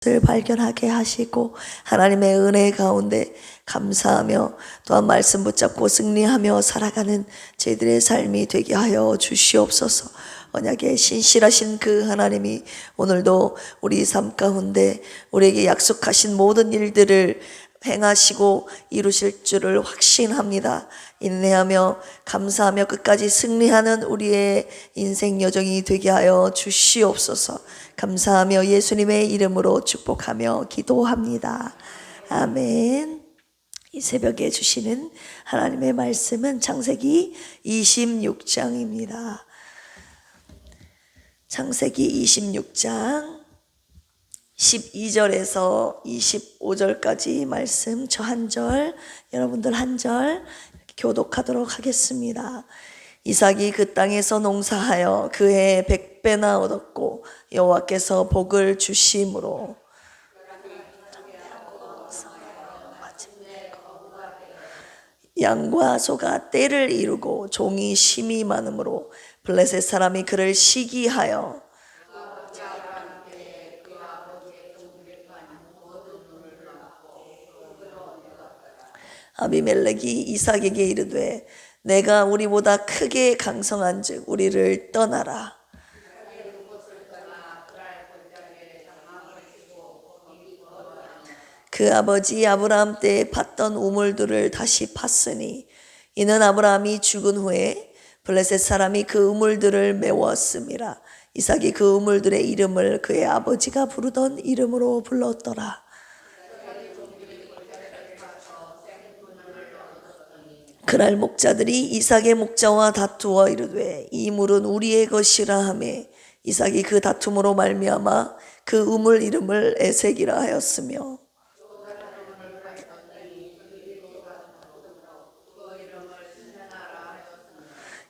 을 발견하게 하시고 하나님의 은혜 가운데 감사하며 또한 말씀 붙잡고 승리하며 살아가는 저희들의 삶이 되게 하여 주시옵소서. 언약의 신실하신 그 하나님이 오늘도 우리 삶 가운데 우리에게 약속하신 모든 일들을 행하시고 이루실 줄을 확신합니다. 인내하며 감사하며 끝까지 승리하는 우리의 인생 여정이 되게 하여 주시옵소서. 감사하며 예수님의 이름으로 축복하며 기도합니다. 아멘. 이 새벽에 주시는 하나님의 말씀은 창세기 26장입니다. 창세기 26장 12절에서 25절까지 말씀, 저 한 절, 여러분들 한 절 교독하도록 하겠습니다. 이삭이 그 땅에서 농사하여 그 해에 100배나 얻었고 여호와께서 복을 주심으로 양과 소가 떼를 이루고 종이 심이 많으므로 블레셋 사람이 그를 시기하여 아비멜렉이 이삭에게 이르되 내가 우리보다 크게 강성한즉 우리를 떠나라. 그 아버지 아브라함 때에 팠던 우물들을 다시 팠으니 이는 아브라함이 죽은 후에 블레셋 사람이 그 우물들을 메웠음이라. 이삭이 그 우물들의 이름을 그의 아버지가 부르던 이름으로 불렀더라. 그날 목자들이 이삭의 목자와 다투어 이르되 이 물은 우리의 것이라 하매 이삭이 그 다툼으로 말미암아 그 우물 이름을 에색이라 하였으며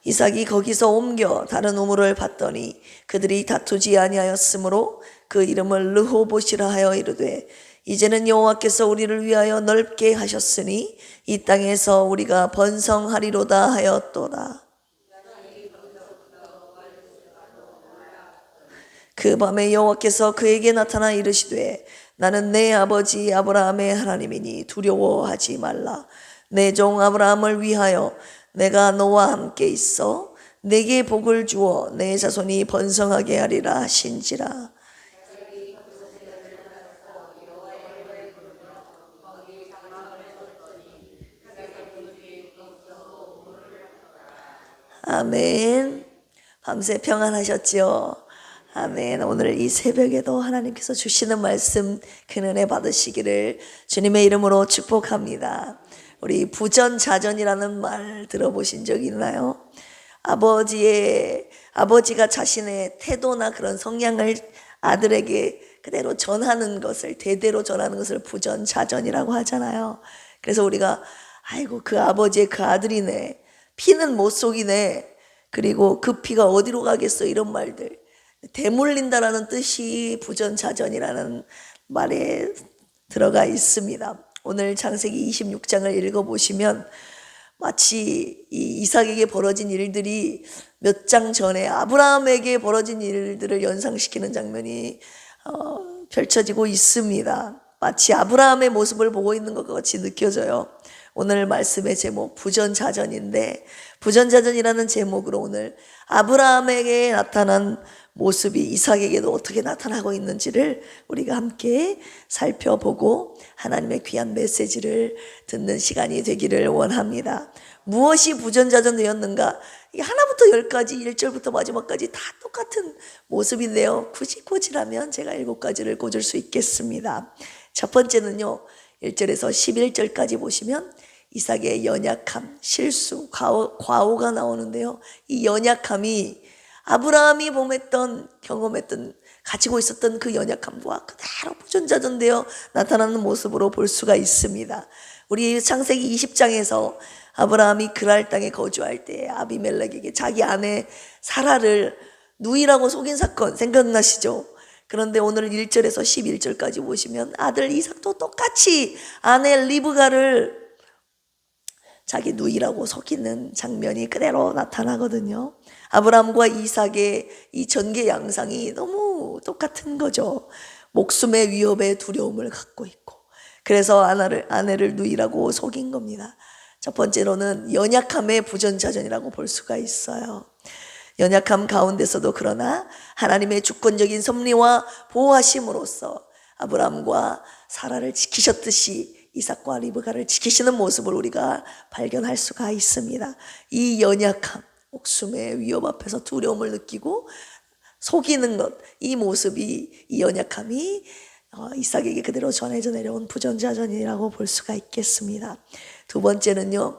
이삭이 거기서 옮겨 다른 우물을 봤더니 그들이 다투지 아니하였으므로 그 이름을 르호봇이라 하여 이르되 이제는 여호와께서 우리를 위하여 넓게 하셨으니 이 땅에서 우리가 번성하리로다 하였도다. 그 밤에 여호와께서 그에게 나타나 이르시되 나는 내 아버지 아브라함의 하나님이니 두려워하지 말라. 내 종 아브라함을 위하여 내가 너와 함께 있어 내게 복을 주어 내 자손이 번성하게 하리라 하신지라. 아멘. 밤새 평안하셨죠? 아멘. 오늘 이 새벽에도 하나님께서 주시는 말씀 큰 은혜 받으시기를 주님의 이름으로 축복합니다. 우리 부전자전이라는 말 들어보신 적 있나요? 아버지가 자신의 태도나 그런 성향을 아들에게 그대로 전하는 것을, 대대로 전하는 것을 부전자전이라고 하잖아요. 그래서 우리가 아이고 그 아버지의 그 아들이네, 피는 못 속이네, 그리고 그 피가 어디로 가겠어, 이런 말들, 대물린다라는 뜻이 부전자전이라는 말에 들어가 있습니다. 오늘 창세기 26장을 읽어보시면 마치 이 이삭에게 벌어진 일들이 몇 장 전에 아브라함에게 벌어진 일들을 연상시키는 장면이 펼쳐지고 있습니다. 마치 아브라함의 모습을 보고 있는 것 같이 느껴져요. 오늘 말씀의 제목 부전자전인데, 부전자전이라는 제목으로 오늘 아브라함에게 나타난 모습이 이삭에게도 어떻게 나타나고 있는지를 우리가 함께 살펴보고 하나님의 귀한 메시지를 듣는 시간이 되기를 원합니다. 무엇이 부전자전 되었는가? 하나부터 열까지 1절부터 마지막까지 다 똑같은 모습인데요, 굳이 꽂으라면 제가 7가지를 꽂을 수 있겠습니다. 첫 번째는요, 1절에서 11절까지 보시면 이삭의 연약함, 실수, 과오가 나오는데요, 이 연약함이 아브라함이 경험했던, 가지고 있었던 그 연약함과 그대로 부전자전되어 나타나는 모습으로 볼 수가 있습니다. 우리 창세기 20장에서 아브라함이 그랄 땅에 거주할 때 아비멜렉에게 자기 아내 사라를 누이라고 속인 사건 생각나시죠? 그런데 오늘 1절에서 11절까지 보시면 아들 이삭도 똑같이 아내 리브가를 자기 누이라고 속이는 장면이 그대로 나타나거든요. 아브라함과 이삭의 이 전개 양상이 너무 똑같은 거죠. 목숨의 위협에 두려움을 갖고 있고, 그래서 아내를 누이라고 속인 겁니다. 첫 번째로는 연약함의 부전자전이라고 볼 수가 있어요. 연약함 가운데서도 그러나 하나님의 주권적인 섭리와 보호하심으로써 아브라함과 사라를 지키셨듯이 이삭과 리브가를 지키시는 모습을 우리가 발견할 수가 있습니다. 이 연약함, 목숨의 위협 앞에서 두려움을 느끼고 속이는 것, 이 모습이, 이 연약함이 이삭에게 그대로 전해져 내려온 부전자전이라고 볼 수가 있겠습니다. 두 번째는요,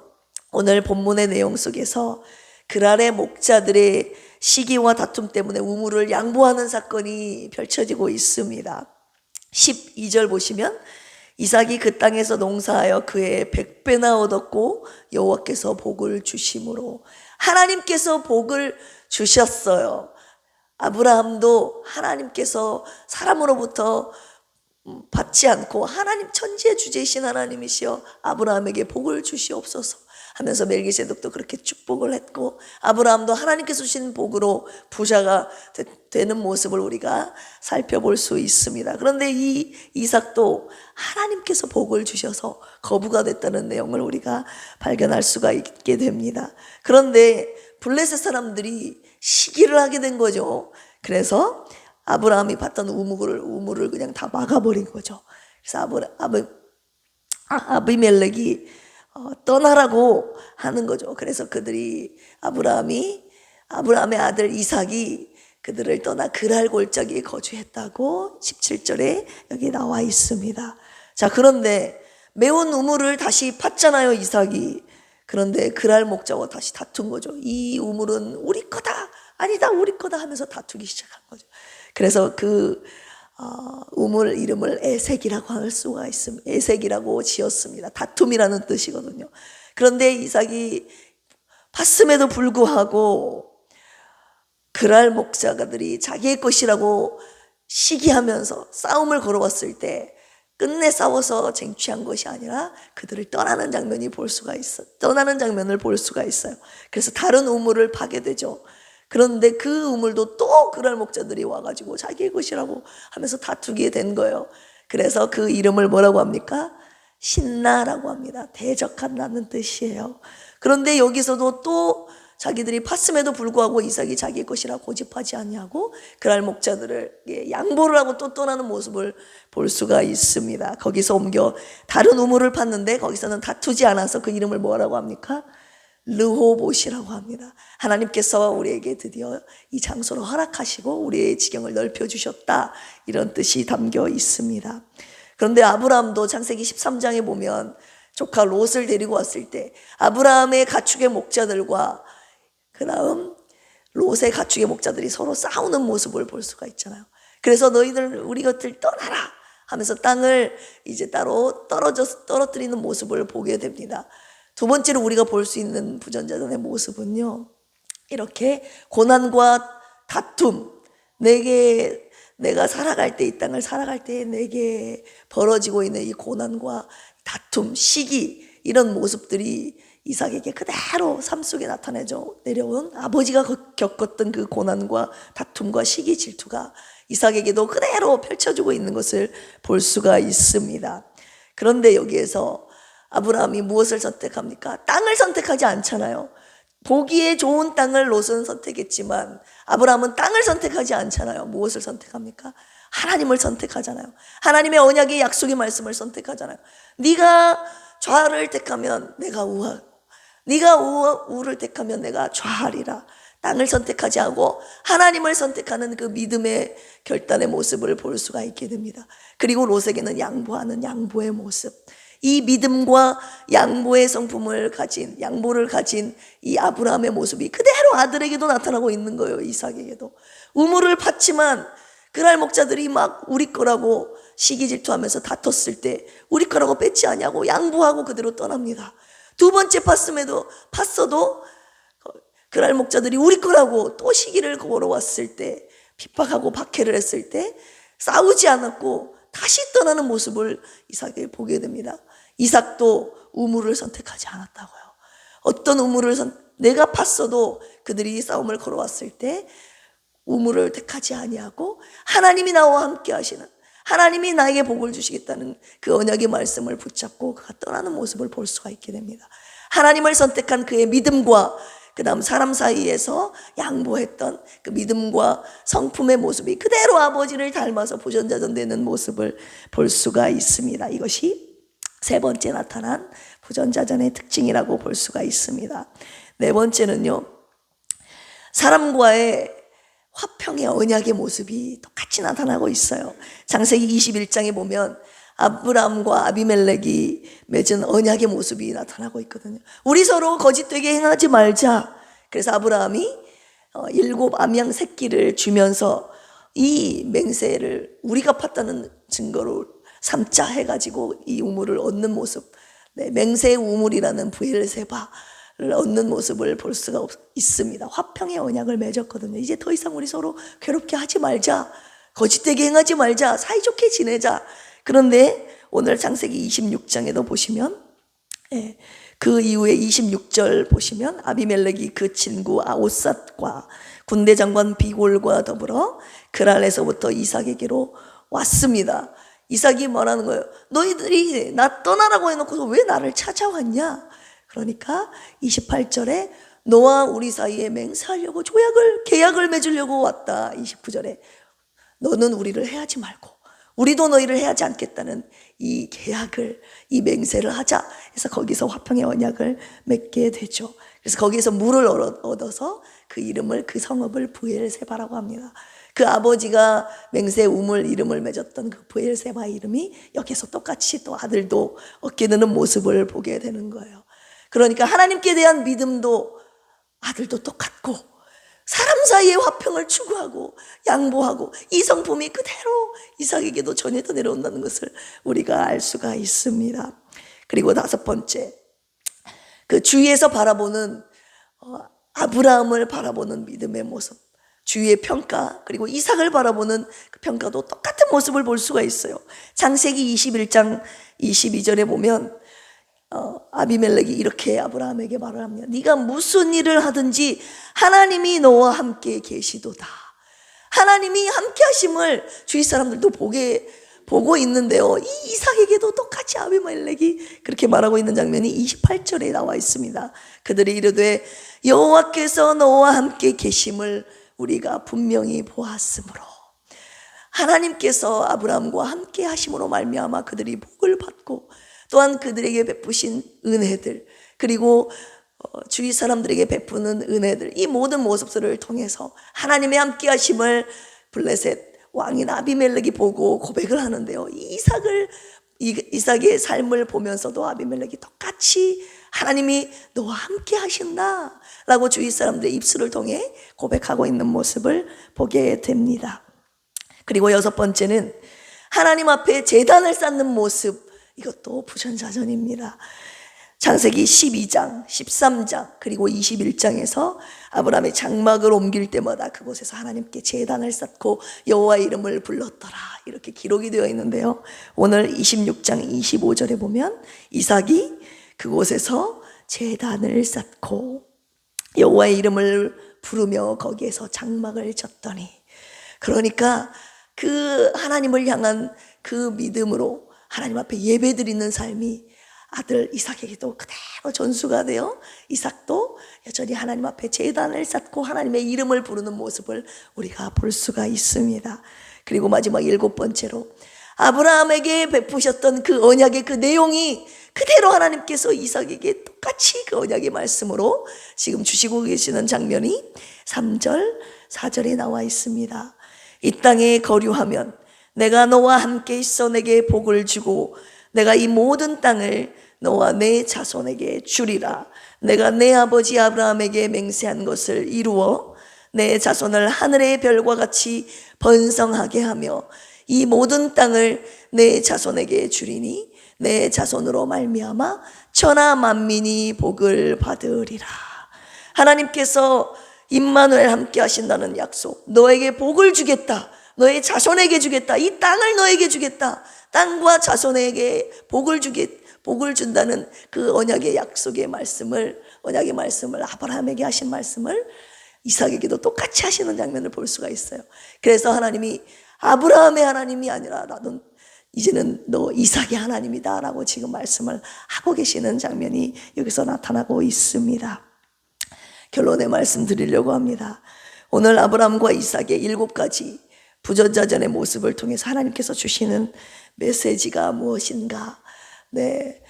오늘 본문의 내용 속에서 그랄의 목자들의 시기와 다툼 때문에 우물을 양보하는 사건이 펼쳐지고 있습니다. 12절 보시면 이삭이 그 땅에서 농사하여 그의 100배나 얻었고 여호와께서 복을 주심으로, 하나님께서 복을 주셨어요. 아브라함도 하나님께서 사람으로부터 받지 않고 하나님, 천지의 주제이신 하나님이시여 아브라함에게 복을 주시옵소서 하면서 멜기세덱도 그렇게 축복을 했고, 아브라함도 하나님께서 주신 복으로 부자가 되는 모습을 우리가 살펴볼 수 있습니다. 그런데 이 이삭도 하나님께서 복을 주셔서 거부가 됐다는 내용을 우리가 발견할 수가 있게 됩니다. 그런데 블레셋 사람들이 시기를 하게 된 거죠. 그래서 아브라함이 봤던 우물을 그냥 다 막아버린 거죠. 그래서 아비멜렉이 떠나라고 하는 거죠. 그래서 그들이 아브라함의 아들 이삭이 그들을 떠나 그랄 골짜기에 거주했다고 17절에 여기 나와 있습니다. 자, 그런데 매운 우물을 다시 팠잖아요, 이삭이. 그런데 그랄 목자와 다시 다툰 거죠. 이 우물은 우리 거다, 아니다, 우리 거다 하면서 다투기 시작한 거죠. 그래서 그 우물 이름을 에색이라고 할 수가 있습니다. 에색이라고 지었습니다. 다툼이라는 뜻이거든요. 그런데 이삭이 팠음에도 불구하고 그랄 목자가들이 자기의 것이라고 시기하면서 싸움을 걸어왔을 때 끝내 싸워서 쟁취한 것이 아니라 그들을 떠나는 장면을 볼 수가 있어요. 그래서 다른 우물을 파게 되죠. 그런데 그 우물도 또 그랄 목자들이 와가지고 자기의 것이라고 하면서 다투게 된 거예요. 그래서 그 이름을 뭐라고 합니까? 신나라고 합니다. 대적한다는 뜻이에요. 그런데 여기서도 또 자기들이 팠음에도 불구하고 이삭이 자기의 것이라고 고집하지 않냐고 그랄 목자들을 양보를 하고 또 떠나는 모습을 볼 수가 있습니다. 거기서 옮겨 다른 우물을 팠는데 거기서는 다투지 않아서 그 이름을 뭐라고 합니까? 르호봇이라고 합니다. 하나님께서 우리에게 드디어 이 장소를 허락하시고 우리의 지경을 넓혀주셨다, 이런 뜻이 담겨 있습니다. 그런데 아브라함도 창세기 13장에 보면 조카 롯을 데리고 왔을 때 아브라함의 가축의 목자들과 그 다음 롯의 가축의 목자들이 서로 싸우는 모습을 볼 수가 있잖아요. 그래서 너희들 우리 것들 떠나라 하면서 땅을 이제 따로 떨어뜨리는 모습을 보게 됩니다. 두 번째로 우리가 볼 수 있는 부전자전의 모습은요, 이렇게 고난과 다툼, 내가 살아갈 때, 이 땅을 살아갈 때 내게 벌어지고 있는 이 고난과 다툼, 시기, 이런 모습들이 이삭에게 그대로 삶 속에 내려온 아버지가 겪었던 그 고난과 다툼과 시기, 질투가 이삭에게도 그대로 펼쳐지고 있는 것을 볼 수가 있습니다. 그런데 여기에서 아브라함이 무엇을 선택합니까? 땅을 선택하지 않잖아요. 보기에 좋은 땅을 롯은 선택했지만 아브라함은 땅을 선택하지 않잖아요. 무엇을 선택합니까? 하나님을 선택하잖아요. 하나님의 언약의 약속의 말씀을 선택하잖아요. 네가 좌를 택하면 내가 우하고 네가 우를 택하면 내가 좌하리라. 땅을 선택하지 않고 하나님을 선택하는 그 믿음의 결단의 모습을 볼 수가 있게 됩니다. 그리고 롯에게는 양보하는 양보의 모습, 이 믿음과 양보의 성품을 가진, 양보를 가진 이 아브라함의 모습이 그대로 아들에게도 나타나고 있는 거예요. 이삭에게도 우물을 팠지만 그랄 목자들이 막 우리 거라고 시기 질투하면서 다퉜을 때 우리 거라고 뺏지 않냐고 양보하고 그대로 떠납니다. 두 번째 팠어도 그랄 목자들이 우리 거라고 또 시기를 걸어왔을 때, 핍박하고 박해를 했을 때 싸우지 않았고 다시 떠나는 모습을 이삭에게 보게 됩니다. 이삭도 우물을 선택하지 않았다고요. 어떤 우물을 내가 팠어도 그들이 싸움을 걸어왔을 때 우물을 택하지 아니하고 하나님이 나와 함께 하시는, 하나님이 나에게 복을 주시겠다는 그 언약의 말씀을 붙잡고 그가 떠나는 모습을 볼 수가 있게 됩니다. 하나님을 선택한 그의 믿음과 그 다음 사람 사이에서 양보했던 그 믿음과 성품의 모습이 그대로 아버지를 닮아서 부전자전되는 모습을 볼 수가 있습니다. 이것이 세 번째 나타난 부전자전의 특징이라고 볼 수가 있습니다. 네 번째는요, 사람과의 화평의 언약의 모습이 똑같이 나타나고 있어요. 창세기 21장에 보면 아브라함과 아비멜렉이 맺은 언약의 모습이 나타나고 있거든요. 우리 서로 거짓되게 행하지 말자. 그래서 아브라함이 7 암양 새끼를 주면서 이 맹세를 우리가 팠다는 증거로 삼자 해가지고 이 우물을 얻는 모습, 맹세의 우물이라는 브엘세바를 얻는 모습을 볼 수가 있습니다. 화평의 언약을 맺었거든요. 이제 더 이상 우리 서로 괴롭게 하지 말자, 거짓되게 행하지 말자, 사이좋게 지내자. 그런데 오늘 창세기 26장에도 보시면 그 이후에 26절 보시면 아비멜렉이 그 친구 아오삿과 군대 장관 비골과 더불어 그랄에서부터 이삭에게로 왔습니다. 이삭이 말하는 거예요. 너희들이 나 떠나라고 해놓고서 왜 나를 찾아왔냐? 그러니까 28절에 너와 우리 사이에 맹세하려고 계약을 맺으려고 왔다. 29절에 너는 우리를 해하지 말고 우리도 너희를 해하지 않겠다는 이 계약을, 이 맹세를 하자 해서 거기서 화평의 언약을 맺게 되죠. 그래서 거기서 물을 얻어서 그 이름을, 그 성읍을 브엘세바라고 합니다. 그 아버지가 맹세 우물 이름을 맺었던 그 브엘세바 이름이 여기서 똑같이 또 아들도 얻게 되는 모습을 보게 되는 거예요. 그러니까 하나님께 대한 믿음도 아들도 똑같고 사람 사이의 화평을 추구하고 양보하고 이 성품이 그대로 이삭에게도 전해져 내려온다는 것을 우리가 알 수가 있습니다. 그리고 5번째, 그 주위에서 바라보는 아브라함을 바라보는 믿음의 모습, 주위의 평가, 그리고 이삭을 바라보는 그 평가도 똑같은 모습을 볼 수가 있어요. 창세기 21장 22절에 보면 아비멜렉이 이렇게 아브라함에게 말을 합니다. 네가 무슨 일을 하든지 하나님이 너와 함께 계시도다. 하나님이 함께 하심을 주위 사람들도 보고 있는데요, 이 이삭에게도 똑같이 아비멜렉이 그렇게 말하고 있는 장면이 28절에 나와 있습니다. 그들이 이르되 여호와께서 너와 함께 계심을 우리가 분명히 보았으므로, 하나님께서 아브라함과 함께 하심으로 말미암아 그들이 복을 받고 또한 그들에게 베푸신 은혜들, 그리고 주위 사람들에게 베푸는 은혜들, 이 모든 모습들을 통해서 하나님의 함께 하심을 블레셋 왕인 아비멜렉이 보고 고백을 하는데요, 이삭의 삶을 보면서도 아비멜렉이 똑같이 하나님이 너와 함께 하신다 라고 주위 사람들의 입술을 통해 고백하고 있는 모습을 보게 됩니다. 그리고 6번째는 하나님 앞에 제단을 쌓는 모습, 이것도 부전자전입니다. 창세기 12장, 13장, 그리고 21장에서 아브라함의 장막을 옮길 때마다 그곳에서 하나님께 제단을 쌓고 여호와의 이름을 불렀더라, 이렇게 기록이 되어 있는데요, 오늘 26장 25절에 보면 이삭이 그곳에서 제단을 쌓고 여호와의 이름을 부르며 거기에서 장막을 쳤더니, 그러니까 그 하나님을 향한 그 믿음으로 하나님 앞에 예배드리는 삶이 아들 이삭에게도 그대로 전수가 되어 이삭도 여전히 하나님 앞에 제단을 쌓고 하나님의 이름을 부르는 모습을 우리가 볼 수가 있습니다. 그리고 마지막 7번째로 아브라함에게 베푸셨던 그 언약의 그 내용이 그대로 하나님께서 이삭에게 똑같이 그 언약의 말씀으로 지금 주시고 계시는 장면이 3절, 4절에 나와 있습니다. 이 땅에 거류하면 내가 너와 함께 있어 내게 복을 주고 내가 이 모든 땅을 너와 내 자손에게 주리라. 내가 내 아버지 아브라함에게 맹세한 것을 이루어 내 자손을 하늘의 별과 같이 번성하게 하며 이 모든 땅을 내 자손에게 주리니 내 자손으로 말미암아 천하 만민이 복을 받으리라. 하나님께서 임마누엘 함께 하신다는 약속, 너에게 복을 주겠다, 너의 자손에게 주겠다, 이 땅을 너에게 주겠다, 땅과 자손에게 복을 준다는 그 언약의 약속의 말씀을, 언약의 말씀을, 아브라함에게 하신 말씀을 이삭에게도 똑같이 하시는 장면을 볼 수가 있어요. 그래서 하나님이 아브라함의 하나님이 아니라 나는 이제는 너 이삭의 하나님이다 라고 지금 말씀을 하고 계시는 장면이 여기서 나타나고 있습니다. 결론의 말씀 드리려고 합니다. 오늘 아브라함과 이삭의 7가지 부전자전의 모습을 통해서 하나님께서 주시는 메시지가 무엇인가? 네,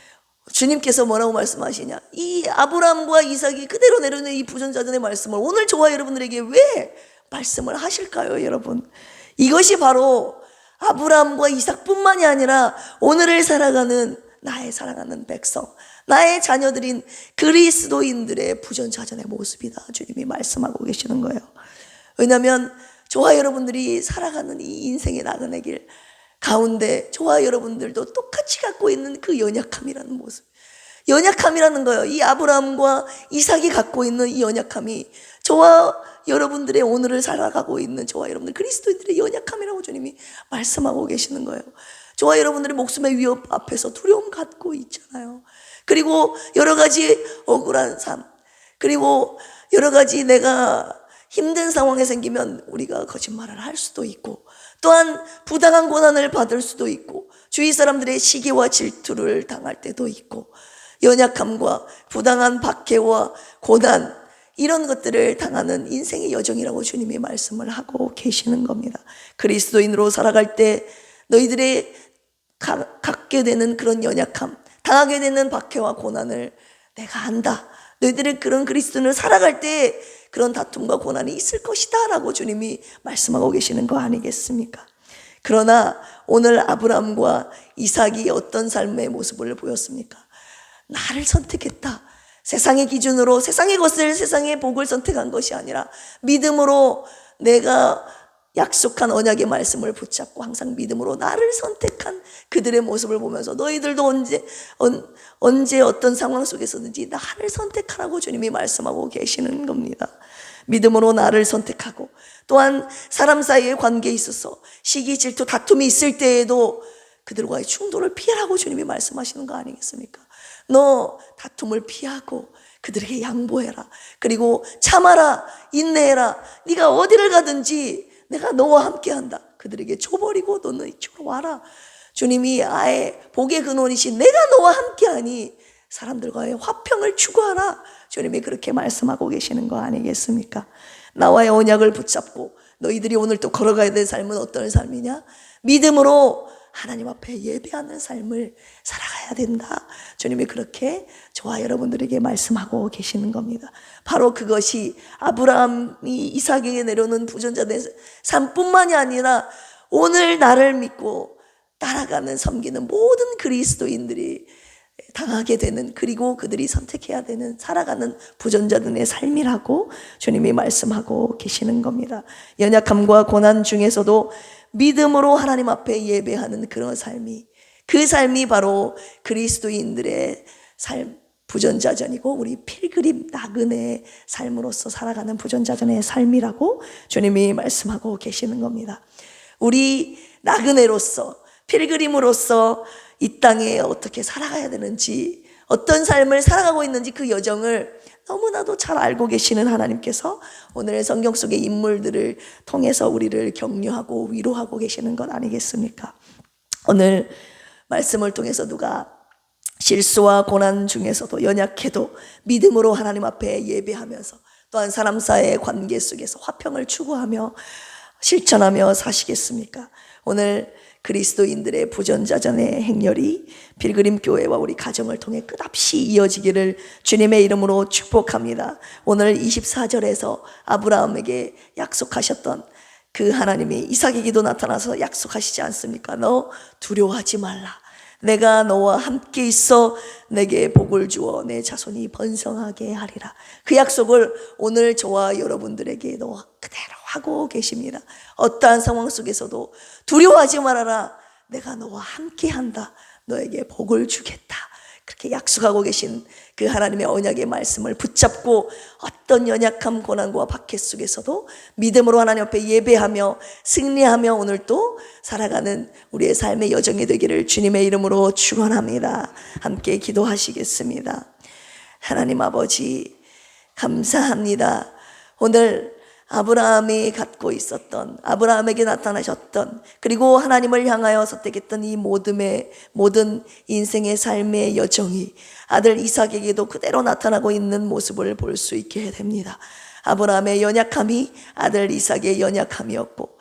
주님께서 뭐라고 말씀하시냐? 이 아브라함과 이삭이 그대로 내려오는 이 부전자전의 말씀을 오늘 저와 여러분들에게 왜 말씀을 하실까요, 여러분? 이것이 바로 아브라함과 이삭뿐만이 아니라 오늘을 살아가는 나의 사랑하는 백성, 나의 자녀들인 그리스도인들의 부전자전의 모습이다. 주님이 말씀하고 계시는 거예요. 왜냐하면 저와 여러분들이 살아가는 이 인생의 나그네 길 가운데 저와 여러분들도 똑같이 갖고 있는 그 연약함이라는 모습, 연약함이라는 거예요. 이 아브라함과 이삭이 갖고 있는 이 연약함이 저와 여러분들의 오늘을 살아가고 있는 저와 여러분들 그리스도인들의 연약함이라고 주님이 말씀하고 계시는 거예요. 저와 여러분들의 목숨의 위협 앞에서 두려움 갖고 있잖아요. 그리고 여러 가지 억울한 삶, 그리고 여러 가지 내가 힘든 상황이 생기면 우리가 거짓말을 할 수도 있고, 또한 부당한 고난을 받을 수도 있고, 주위 사람들의 시기와 질투를 당할 때도 있고, 연약함과 부당한 박해와 고난, 이런 것들을 당하는 인생의 여정이라고 주님이 말씀을 하고 계시는 겁니다. 그리스도인으로 살아갈 때 너희들의 갖게 되는 그런 연약함, 당하게 되는 박해와 고난을 내가 안다. 너희들은 그런 그리스도인으로 살아갈 때 그런 다툼과 고난이 있을 것이다 라고 주님이 말씀하고 계시는 거 아니겠습니까? 그러나 오늘 아브라함과 이삭이 어떤 삶의 모습을 보였습니까? 나를 선택했다. 세상의 기준으로 세상의 것을, 세상의 복을 선택한 것이 아니라 믿음으로 내가 약속한 언약의 말씀을 붙잡고 항상 믿음으로 나를 선택한 그들의 모습을 보면서 너희들도 언제 어떤 상황 속에서든지 나를 선택하라고 주님이 말씀하고 계시는 겁니다. 믿음으로 나를 선택하고, 또한 사람 사이의 관계에 있어서 시기, 질투, 다툼이 있을 때에도 그들과의 충돌을 피하라고 주님이 말씀하시는 거 아니겠습니까? 너 다툼을 피하고 그들에게 양보해라. 그리고 참아라. 인내해라. 네가 어디를 가든지 내가 너와 함께한다. 그들에게 줘버리고 너는 이쪽으로 와라. 주님이 아예 복의 근원이신 내가 너와 함께하니 사람들과의 화평을 추구하라. 주님이 그렇게 말씀하고 계시는 거 아니겠습니까? 나와의 언약을 붙잡고 너희들이 오늘 또 걸어가야 될 삶은 어떤 삶이냐? 믿음으로 하나님 앞에 예배하는 삶을 살아가야 된다. 주님이 그렇게 저와 여러분들에게 말씀하고 계시는 겁니다. 바로 그것이 아브라함이 이삭에게 내려오는 부전자의 삶뿐만이 아니라 오늘 나를 믿고 따라가는, 섬기는 모든 그리스도인들이 당하게 되는, 그리고 그들이 선택해야 되는, 살아가는 부전자들의 삶이라고 주님이 말씀하고 계시는 겁니다. 연약함과 고난 중에서도 믿음으로 하나님 앞에 예배하는 그런 삶이, 그 삶이 바로 그리스도인들의 삶, 부전자전이고 우리 필그림 나그네의 삶으로서 살아가는 부전자전의 삶이라고 주님이 말씀하고 계시는 겁니다. 우리 나그네로서, 필그림으로서 이 땅에 어떻게 살아가야 되는지, 어떤 삶을 살아가고 있는지 그 여정을 너무나도 잘 알고 계시는 하나님께서 오늘 성경 속의 인물들을 통해서 우리를 격려하고 위로하고 계시는 것 아니겠습니까? 오늘 말씀을 통해서 누가 실수와 고난 중에서도 연약해도 믿음으로 하나님 앞에 예배하면서, 또한 사람 사이의 관계 속에서 화평을 추구하며 실천하며 사시겠습니까? 오늘 그리스도인들의 부전자전의 행렬이 필그림 교회와 우리 가정을 통해 끝없이 이어지기를 주님의 이름으로 축복합니다. 오늘 24절에서 아브라함에게 약속하셨던 그 하나님이 이삭에게도 나타나서 약속하시지 않습니까? 너 두려워하지 말라. 내가 너와 함께 있어 내게 복을 주어 내 자손이 번성하게 하리라. 그 약속을 오늘 저와 여러분들에게도 그대로 하고 계십니다. 어떠한 상황 속에서도 두려워하지 말아라. 내가 너와 함께 한다. 너에게 복을 주겠다. 그렇게 약속하고 계신 그 하나님의 언약의 말씀을 붙잡고 어떤 연약함, 고난과 박해 속에서도 믿음으로 하나님 앞에 예배하며 승리하며 오늘 또 살아가는 우리의 삶의 여정이 되기를 주님의 이름으로 축원합니다. 함께 기도하시겠습니다. 하나님 아버지 감사합니다. 오늘 아브라함이 갖고 있었던, 아브라함에게 나타나셨던, 그리고 하나님을 향하여 선택했던 이 모든 인생의 삶의 여정이 아들 이삭에게도 그대로 나타나고 있는 모습을 볼 수 있게 됩니다. 아브라함의 연약함이 아들 이삭의 연약함이었고,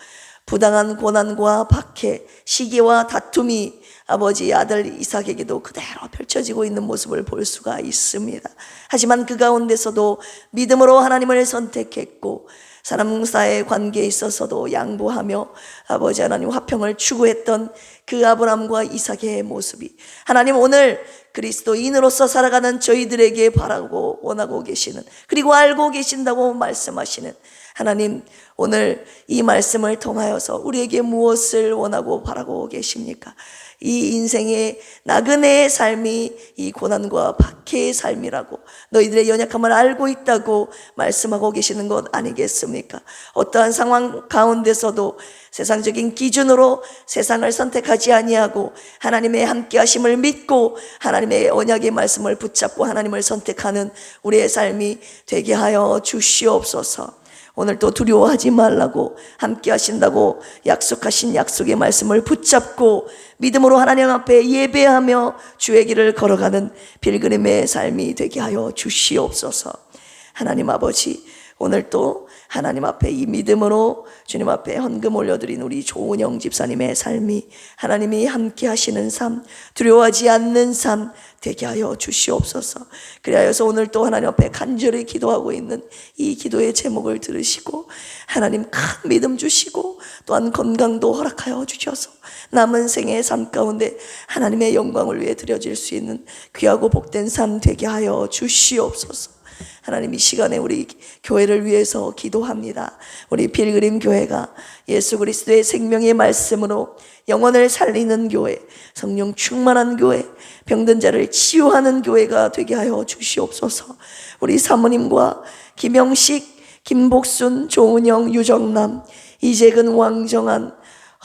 부당한 고난과 박해, 시기와 다툼이 아버지 아들 이삭에게도 그대로 펼쳐지고 있는 모습을 볼 수가 있습니다. 하지만 그 가운데서도 믿음으로 하나님을 선택했고, 사람사의 관계에 있어서도 양보하며 아버지 하나님 화평을 추구했던 그 아브라함과 이삭의 모습이 하나님 오늘 그리스도인으로서 살아가는 저희들에게 바라고 원하고 계시는, 그리고 알고 계신다고 말씀하시는 하나님, 오늘 이 말씀을 통하여서 우리에게 무엇을 원하고 바라고 계십니까? 이 인생의 나그네의 삶이 이 고난과 박해의 삶이라고, 너희들의 연약함을 알고 있다고 말씀하고 계시는 것 아니겠습니까? 어떠한 상황 가운데서도 세상적인 기준으로 세상을 선택하지 아니하고 하나님의 함께하심을 믿고 하나님의 언약의 말씀을 붙잡고 하나님을 선택하는 우리의 삶이 되게 하여 주시옵소서. 오늘도 두려워하지 말라고 함께 하신다고 약속하신 약속의 말씀을 붙잡고 믿음으로 하나님 앞에 예배하며 주의 길을 걸어가는 필그림의 삶이 되게 하여 주시옵소서. 하나님 아버지, 오늘도 하나님 앞에 이 믿음으로 주님 앞에 헌금 올려드린 우리 조은영 집사님의 삶이 하나님이 함께 하시는 삶, 두려워하지 않는 삶 되게 하여 주시옵소서. 그리하여서 오늘 또 하나님 앞에 간절히 기도하고 있는 이 기도의 제목을 들으시고 하나님 큰 믿음 주시고 또한 건강도 허락하여 주셔서 남은 생의 삶 가운데 하나님의 영광을 위해 드려질 수 있는 귀하고 복된 삶 되게 하여 주시옵소서. 하나님, 이 시간에 우리 교회를 위해서 기도합니다. 우리 필그림 교회가 예수 그리스도의 생명의 말씀으로 영혼을 살리는 교회, 성령 충만한 교회, 병든 자를 치유하는 교회가 되게 하여 주시옵소서. 우리 사모님과 김영식, 김복순, 조은영, 유정남, 이재근, 왕정한,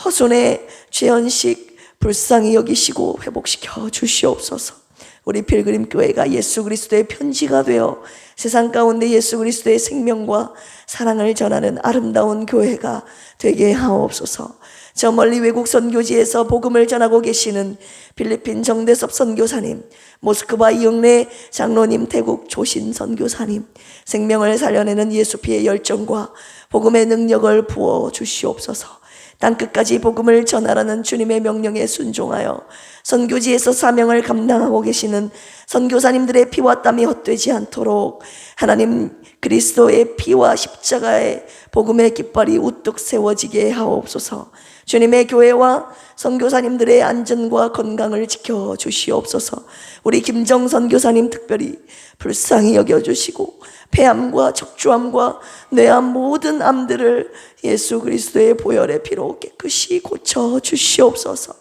허순의 최현식 불쌍히 여기시고 회복시켜 주시옵소서. 우리 필그림 교회가 예수 그리스도의 편지가 되어 세상 가운데 예수 그리스도의 생명과 사랑을 전하는 아름다운 교회가 되게 하옵소서. 저 멀리 외국 선교지에서 복음을 전하고 계시는 필리핀 정대섭 선교사님, 모스크바 이영래 장로님, 태국 조신 선교사님, 생명을 살려내는 예수피의 열정과 복음의 능력을 부어 주시옵소서. 땅끝까지 복음을 전하라는 주님의 명령에 순종하여 선교지에서 사명을 감당하고 계시는 선교사님들의 피와 땀이 헛되지 않도록 하나님 그리스도의 피와 십자가의 복음의 깃발이 우뚝 세워지게 하옵소서. 주님의 교회와 선교사님들의 안전과 건강을 지켜 주시옵소서. 우리 김정 선교사님 특별히 불쌍히 여겨주시고 폐암과 척추암과 뇌암 모든 암들을 예수 그리스도의 보혈의 피로 깨끗이 고쳐 주시옵소서.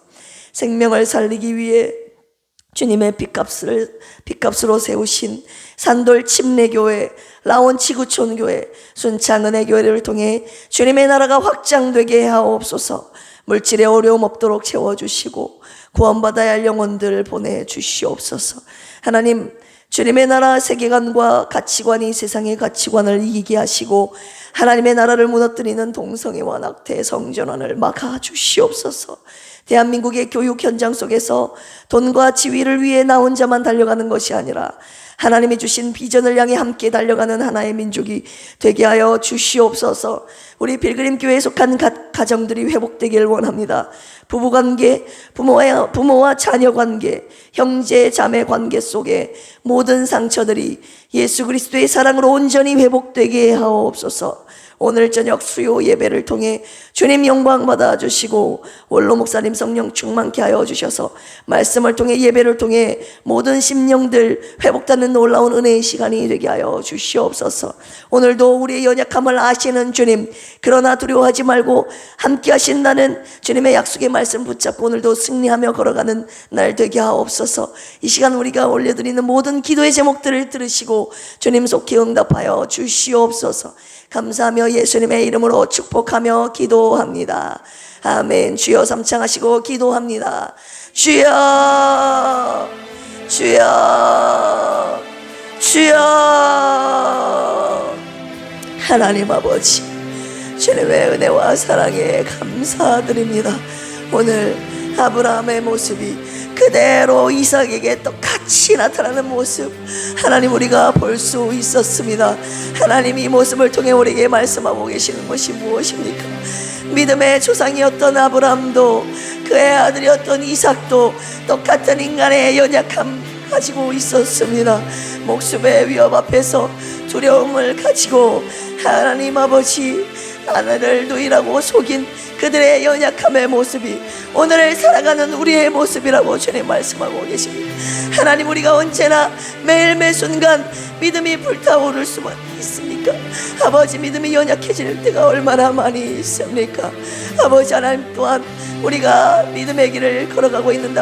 생명을 살리기 위해 주님의 핏값으로 세우신 산돌 침례교회, 라온 지구촌교회, 순창은혜 교회를 통해 주님의 나라가 확장되게 하옵소서. 물질의 어려움 없도록 채워주시고 구원받아야 할 영혼들을 보내주시옵소서. 하나님, 주님의 나라 세계관과 가치관이 세상의 가치관을 이기게 하시고 하나님의 나라를 무너뜨리는 동성애와 낙태, 성전환을 막아주시옵소서. 대한민국의 교육 현장 속에서 돈과 지위를 위해 나 혼자만 달려가는 것이 아니라 하나님이 주신 비전을 향해 함께 달려가는 하나의 민족이 되게 하여 주시옵소서. 우리 필그림 교회에 속한 가정들이 회복되길 원합니다. 부부관계, 부모와 자녀 관계, 형제 자매 관계 속에 모든 상처들이 예수 그리스도의 사랑으로 온전히 회복되게 하옵소서. 오늘 저녁 수요 예배를 통해 주님 영광 받아주시고 원로 목사님 성령 충만케 하여 주셔서 말씀을 통해 예배를 통해 모든 심령들 회복되는 놀라운 은혜의 시간이 되게 하여 주시옵소서. 오늘도 우리의 연약함을 아시는 주님, 그러나 두려워하지 말고 함께 하신다는 주님의 약속의 말씀 붙잡고 오늘도 승리하며 걸어가는 날 되게 하옵소서. 이 시간 우리가 올려드리는 모든 기도의 제목들을 들으시고 주님 속히 응답하여 주시옵소서. 감사하며 예수님의 이름으로 축복하며 기도합니다. 아멘. 주여 삼창하시고 기도합니다. 주여, 주여, 주여. 하나님 아버지, 주님의 은혜와 사랑에 감사드립니다. 오늘 아브라함의 모습이 그대로 이삭에게 똑같이 나타나는 모습, 하나님 우리가 볼 수 있었습니다. 하나님 이 모습을 통해 우리에게 말씀하고 계시는 것이 무엇입니까? 믿음의 조상이었던 아브라함도 그의 아들이었던 이삭도 똑같은 인간의 연약함 가지고 있었습니다. 목숨의 위협 앞에서 두려움을 가지고 하나님 아버지 아내를 누이라고 속인 그들의 연약함의 모습이 오늘을 살아가는 우리의 모습이라고 주님 말씀하고 계십니다. 하나님 우리가 언제나 매일매 순간 믿음이 불타오를 수만 있습니까? 아버지 믿음이 연약해질 때가 얼마나 많이 있습니까? 아버지 하나님 또한 우리가 믿음의 길을 걸어가고 있는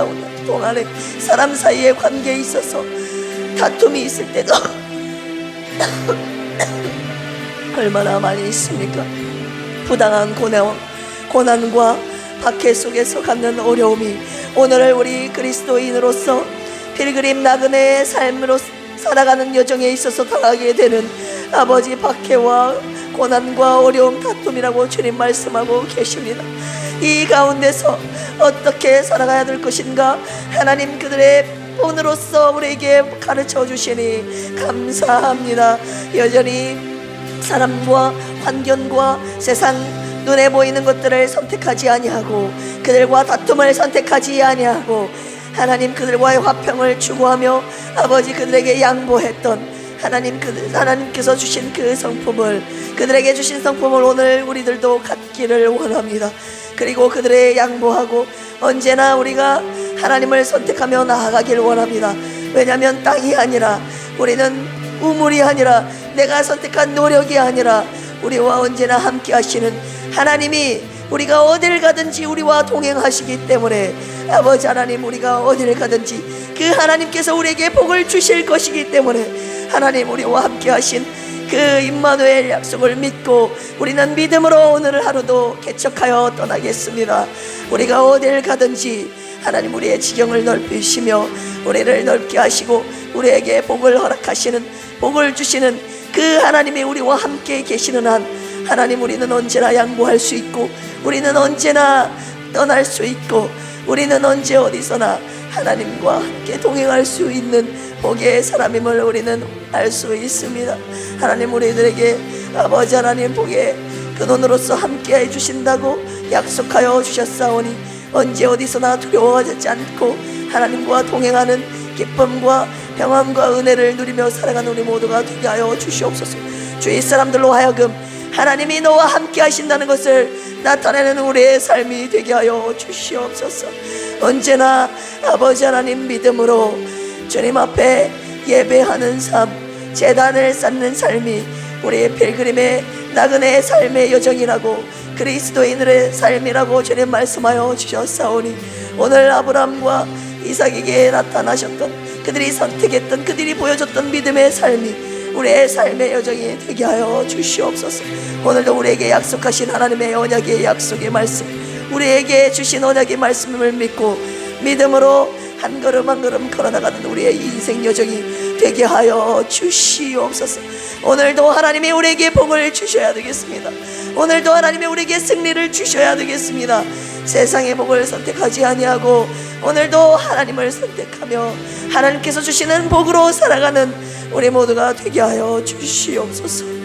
동안에 사람 사이의 관계에 있어서 다툼이 있을 때도 얼마나 많이 있습니까? 부당한 고난과 박해 속에서 갖는 어려움이 오늘을 우리 그리스도인으로서 필그림 나그네의 삶으로 살아가는 여정에 있어서 당하게 되는 아버지 박해와 고난과 어려움 다툼이라고 주님 말씀하고 계십니다. 이 가운데서 어떻게 살아가야 될 것인가 하나님 그들의 본으로서 우리에게 가르쳐 주시니 감사합니다. 여전히 사람과 환경과 세상 눈에 보이는 것들을 선택하지 아니하고 그들과 다툼을 선택하지 아니하고 하나님 그들과의 화평을 추구하며 아버지 그들에게 양보했던 하나님께서 주신 그 성품을 그들에게 주신 성품을 오늘 우리들도 갖기를 원합니다. 그리고 그들의 양보하고 언제나 우리가 하나님을 선택하며 나아가길 원합니다. 왜냐하면 땅이 아니라 우리는 우물이 아니라 내가 선택한 노력이 아니라 우리와 언제나 함께 하시는 하나님이 우리가 어딜 가든지 우리와 동행하시기 때문에 아버지 하나님 우리가 어딜 가든지 그 하나님께서 우리에게 복을 주실 것이기 때문에 하나님 우리와 함께 하신 그 임마누엘 약속을 믿고 우리는 믿음으로 오늘 하루도 개척하여 떠나겠습니다. 우리가 어딜 가든지 하나님 우리의 지경을 넓히시며 우리를 넓게 하시고 우리에게 복을 허락하시는 복을 주시는 그 하나님이 우리와 함께 계시는 한 하나님 우리는 언제나 양보할 수 있고 우리는 언제나 떠날 수 있고 우리는 언제 어디서나 하나님과 함께 동행할 수 있는 복의 사람임을 우리는 알 수 있습니다. 하나님 우리들에게 아버지 하나님 복의 근원으로서 함께 해주신다고 약속하여 주셨사오니 언제 어디서나 두려워하지 않고 하나님과 동행하는 기쁨과 평안과 은혜를 누리며 살아가는 우리 모두가 되게 하여 주시옵소서. 주위 사람들로 하여금 하나님이 너와 함께 하신다는 것을 나타내는 우리의 삶이 되게 하여 주시옵소서. 언제나 아버지 하나님 믿음으로 주님 앞에 예배하는 삶, 제단을 쌓는 삶이 우리의 필그림의 나그네의 삶의 여정이라고 그리스도인들의 삶이라고 주님 말씀하여 주셨사오니 오늘 아브라함과 이삭에게 나타나셨던 그들이 선택했던 그들이 보여줬던 믿음의 삶이 우리의 삶의 여정이 되게 하여 주시옵소서. 오늘도 우리에게 약속하신 하나님의 언약의 약속의 말씀 우리에게 주신 언약의 말씀을 믿고 믿음으로 한 걸음 한 걸음 걸어나가는 우리의 인생 여정이 되게 하여 주시옵소서. 오늘도 하나님이 우리에게 복을 주셔야 되겠습니다. 오늘도 하나님이 우리에게 승리를 주셔야 되겠습니다. 세상의 복을 선택하지 아니하고 오늘도 하나님을 선택하며 하나님께서 주시는 복으로 살아가는 우리 모두가 되게 하여 주시옵소서.